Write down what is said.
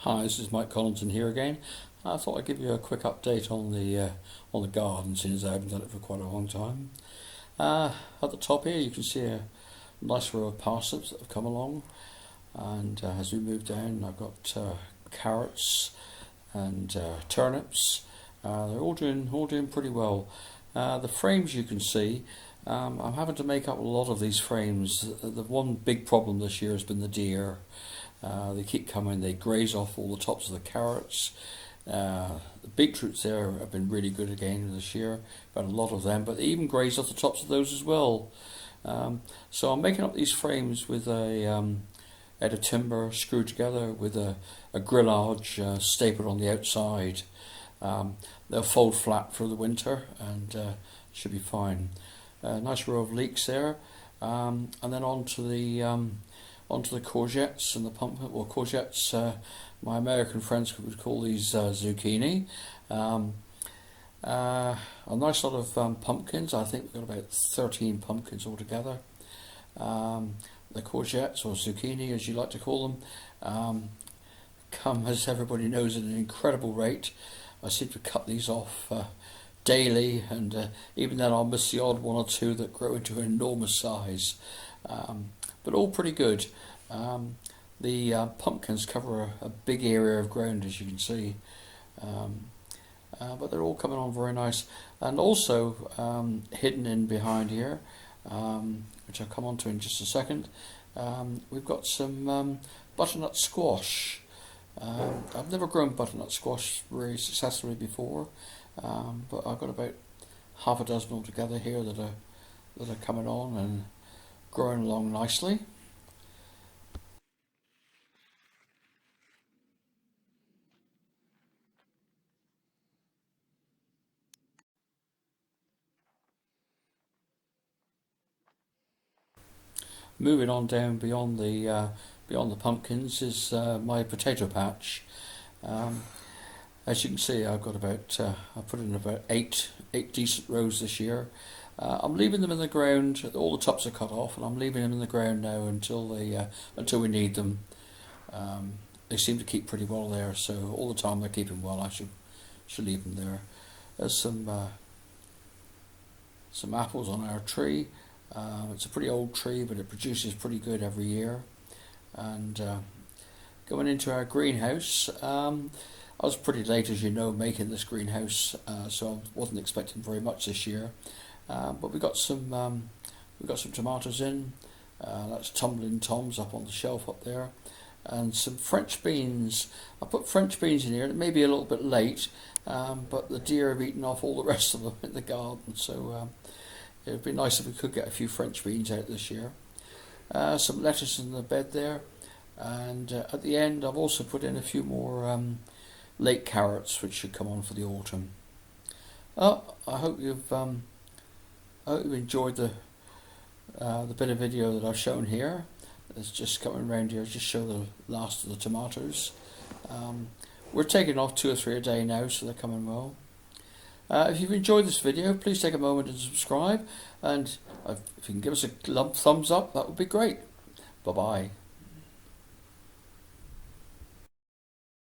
Hi, this is Mike Collinson here again. I thought I'd give you a quick update on the garden since I haven't done it for quite a long time. At the top here you can see a nice row of parsnips that have come along, and as we move down I've got carrots and turnips. They're all doing pretty well. The frames you can see, I'm having to make up a lot of these frames. The one big problem this year has been the deer. They keep coming, they graze off all the tops of the carrots. The beetroots there have been really good again this year. Got a lot of them, but they even graze off the tops of those as well. So I'm making up these frames with a head of timber screwed together with a grillage stapled on the outside. They'll fold flat for the winter and should be fine. Nice row of leeks there, and then onto the courgettes and the pumpkin. Well, courgettes, my American friends would call these zucchini. A nice lot of pumpkins. I think we've got about 13 pumpkins altogether. The courgettes, or zucchini as you like to call them, come, as everybody knows, at an incredible rate. I seem to cut these off daily, and even then I'll miss the odd one or two that grow into an enormous size. But all pretty good. The pumpkins cover a big area of ground, as you can see, but they're all coming on very nice. And also hidden in behind here, which I'll come on to in just a second, we've got some butternut squash. I've never grown butternut squash very successfully before, but I've got about half a dozen altogether here that are coming on and growing along nicely. Moving on down beyond the pumpkins is my potato patch. As you can see, I've got I put in about eight decent rows this year. I'm leaving them in the ground. All the tops are cut off, and I'm leaving them in the ground now until we need them. They seem to keep pretty well there, so all the time they're keeping well. I should leave them there. There's some apples on our tree. It's a pretty old tree, but it produces pretty good every year. And going into our greenhouse, I was pretty late, as you know, making this greenhouse, so I wasn't expecting very much this year. But we got some tomatoes in. That's tumbling toms up on the shelf up there, and some French beans. I put French beans in here. It may be a little bit late, but the deer have eaten off all the rest of them in the garden. So it would be nice if we could get a few French beans out this year. Some lettuce in the bed there, and at the end I've also put in a few more late carrots, which should come on for the autumn. I hope you've enjoyed the bit of video that I've shown here. It's just coming around here, just show the last of the tomatoes. We're taking off 2 or 3 a day now, so they're coming well. If you've enjoyed this video, please take a moment and subscribe, and if you can give us a thumbs up, that would be great. Bye bye.